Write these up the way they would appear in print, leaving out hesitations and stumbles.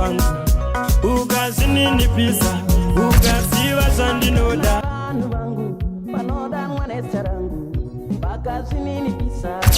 wangu ukazininipisa ukaziva zvandinoda.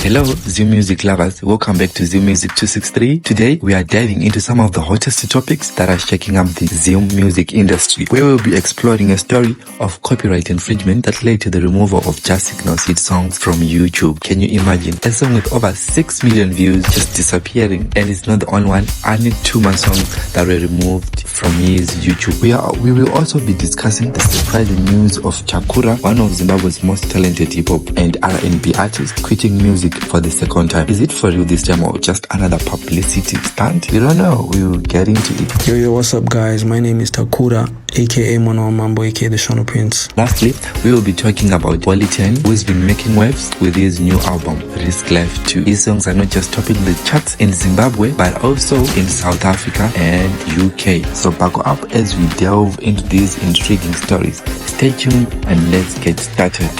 Hello Zoom Music lovers, welcome back to Zoom Music 263. Today we are diving into some of the hottest topics that are shaking up the Zoom music industry, where we'll be exploring a story of copyright infringement that led to the removal of Just Signal's hit songs from YouTube. Can you imagine? A song with over 6 million views just disappearing, and it's not the only one. Only 2 more songs that were removed from his YouTube. We will also be discussing the surprising news of Takura, one of Zimbabwe's most talented hip-hop and R&B artists, quitting music for the second time. Is it for real this time or just another publicity stunt? We don't know. We will get into it. Yo, what's up guys? My name is Takura, aka Mono Mambo, aka the Shono Prince. Lastly, we will be talking about Holyten, who's been making waves with his new album, Risk Life 2. His songs are not just topping the charts in Zimbabwe, but also in South Africa and UK. So buckle up as we delve into these intriguing stories. Stay tuned and let's get started.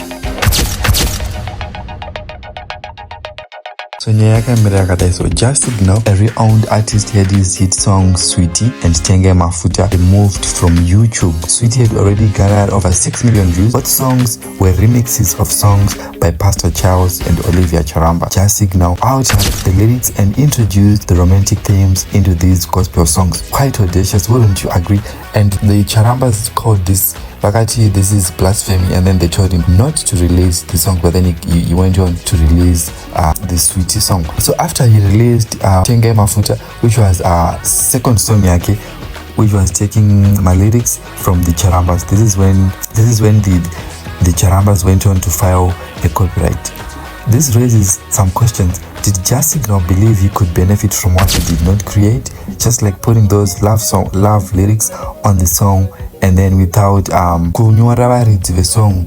So Just Signal, a re-owned artist, had his hit songs Sweetie and Tenge Mafuta removed from YouTube. Sweetie had already garnered over 6 million views. Both songs were remixes of songs by Pastor Charles and Olivia Charambas. Just Signal altered the lyrics and introduced the romantic themes into these gospel songs. Quite audacious, wouldn't you agree? And the Charambas called this Bakati, this is blasphemy, and then they told him not to release the song, but then he went on to release the Sweetie song. So after he released Tenge Mafuta, which was second song yake, which was taking my lyrics from the Charambas, this is when the Charambas went on to file a copyright. This raises some questions. Did Just Signal believe he could benefit from what he did not create, just like putting those love lyrics on the song, and then without the song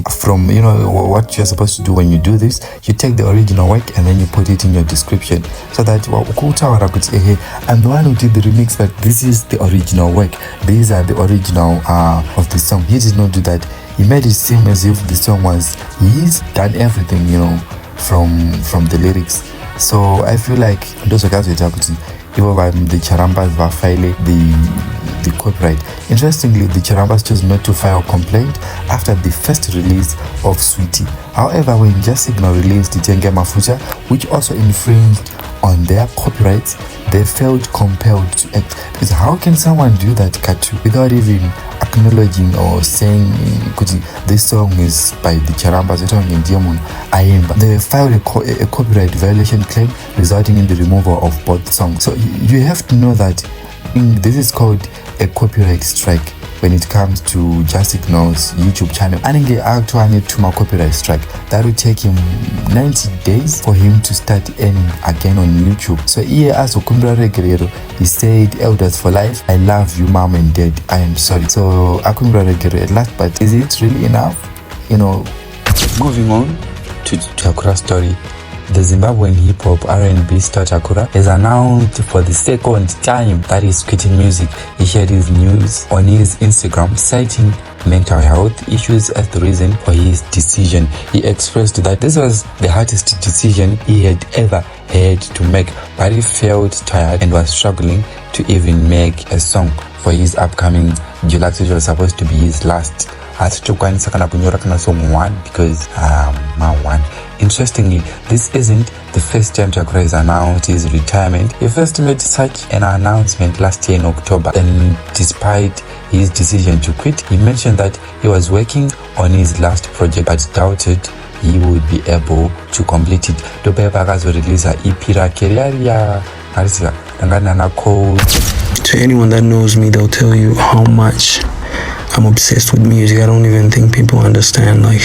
from, you know, what you're supposed to do when you do this, you take the original work and then you put it in your description, so that I'm the one who did the remix, but this is the original work, these are the original of the song. He did not do that. He made it seem as if the song was, he's done everything, you know, from the lyrics. So I feel like those guys were the Charambas were filing the copyright. Interestingly, the Charambas chose not to file a complaint after the first release of Sweetie. However, when Just Signal released Tenge Mafuta, which also infringed on their copyrights, they felt compelled to act. Because how can someone do that, Katu, without even acknowledging or saying this song is by the Charambas? They filed a copyright violation claim, resulting in the removal of both songs. So you have to know that this is called a copyright strike when it comes to Just Signal's YouTube channel. And actually to my copyright strike, that will take him 90 days for him to start earning again on YouTube. So here as Okumbra Guerrero, he said, elders for life, I love you mom and dad, I am sorry. So Okumbra Guerrero at last, but is it really enough? You know, moving on to Takura's story. The Zimbabwean hip-hop R&B star Takura has announced for the second time that he's quitting music. He shared his news on his Instagram, citing mental health issues as the reason for his decision. He expressed that this was the hardest decision he had ever had to make, but he felt tired and was struggling to even make a song for his upcoming Deluxe, which was supposed to be his last. Because one. Interestingly, this isn't the first time Takura has announced his retirement. He first made such an announcement last year in October, and despite his decision to quit, he mentioned that he was working on his last project but doubted he would be able to complete it. To anyone that knows me, they'll tell you how much I'm obsessed with music. I don't even think people understand. Like,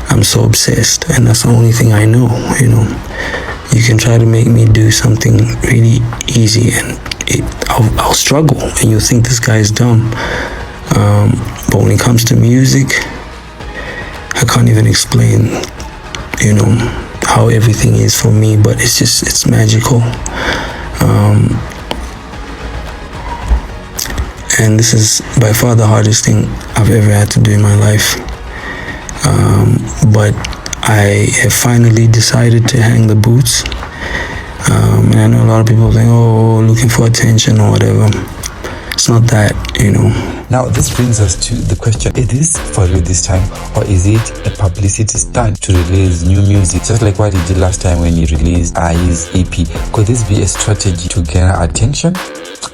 I'm so obsessed, and that's the only thing I know. You know, you can try to make me do something really easy, and I'll struggle, and you'll think this guy is dumb. But when it comes to music, I can't even explain, you know, how everything is for me. But it's magical. And this is by far the hardest thing I've ever had to do in my life. But I have finally decided to hang the boots. And I know a lot of people think, oh, looking for attention or whatever. It's not that, you know. Now this brings us to the question, is this for real this time, or is it a publicity stunt to release new music, just like what he did last time when he released his EP? Could this be a strategy to garner attention?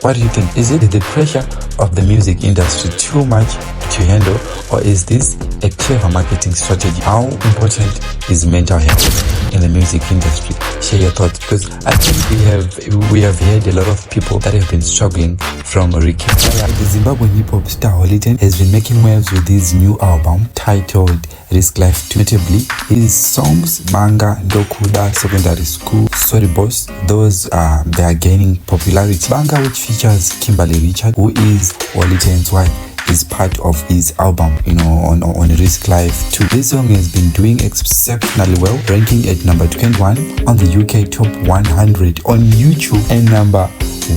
What do you think? Is it the pressure of the music industry too much to handle, or is this a clever marketing strategy? How important is mental health in the music industry? Share your thoughts, because I think we have heard a lot of people that have been struggling from recovery. The Zimbabwean hip hop star Holyten has been making waves with his new album titled Risk Life 2. Notably, his songs Banga, Ndokuda, Secondary School, Sorry Boss, those they are gaining popularity. Banga, which features Kimberly Richard, who is Holyten's wife, is part of his album, on Risk Life 2. This song has been doing exceptionally well, ranking at number 21 on the UK Top 100 on YouTube and number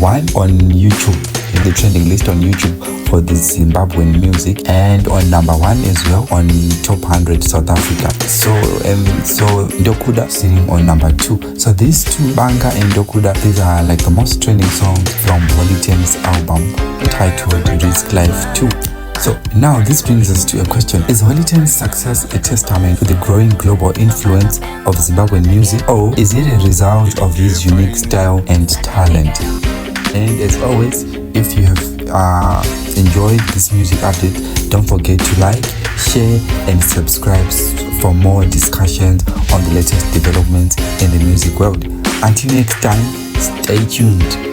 1 on YouTube, in the trending list on YouTube for the Zimbabwean music, and on number 1 as well on Top 100 South Africa. So Ndokuda sitting on number 2. So these two, Banga and Ndokuda, these are like the most trending songs from Holyten's album titled Risk Life 2. So now this brings us to a question. Is Holyten's success a testament to the growing global influence of Zimbabwean music, or is it a result of his unique style and talent? And as always, if you have enjoyed this music update, don't forget to like, share and subscribe for more discussions on the latest developments in the music world. Until next time, stay tuned.